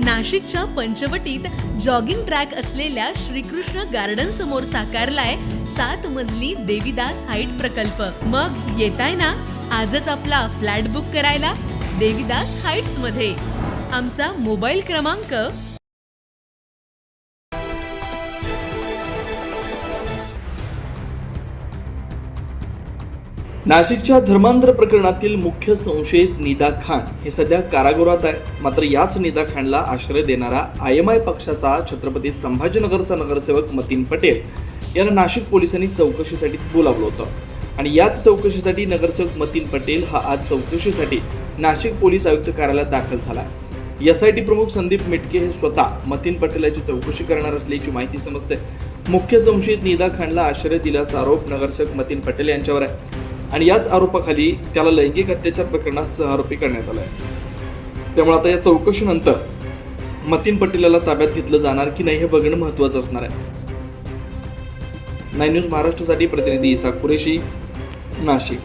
नाशिकच्या पंचवटीत jogging track असलेल्या Shrikrishna garden समोर साकारलाय 7 मजली देवीदास हाईट प्रकल्प। मग येताय ना आजच आपला फ्लॅट बुक करायला देवीदास हाईट्स मध्ये। आमचा मोबाईल क्रमांक नाशिकच्या धर्मांतर प्रकरणातील मुख्य संशयित निदा खान हे सध्या कारागृहात आहे। मात्र याच निदा खानला आश्रय देणारा IMI पक्षाचा छत्रपती संभाजीनगरचा नगरसेवक मतीन पटेल यांना नाशिक पोलिसांनी चौकशीसाठी बोलावलं होतं आणि याच चौकशीसाठी नगरसेवक मतीन पटेल हा आज चौकशीसाठी नाशिक पोलीस आयुक्त कार्यालयात दाखल झाला। SIT प्रमुख संदीप मिटके हे स्वतः मतीन पटेल याची चौकशी करणार असल्याची माहिती समजते। मुख्य संशयित निदा खानला आश्रय दिल्याचा आरोप नगरसेवक मतीन पटेल यांच्यावर आहे आणि याच आरोपाखाली त्याला लैंगिक अत्याचार प्रकरणात सहआरोपी करण्यात आलाय। त्यामुळे आता या चौकशीनंतर मतीन पटेल याला ताब्यात घेतलं जाणार की नाही हे बघणं महत्त्वाचं असणार आहे। 9 न्यूज महाराष्ट्रासाठी प्रतिनिधी इसाक कुरेशी, नाशिक।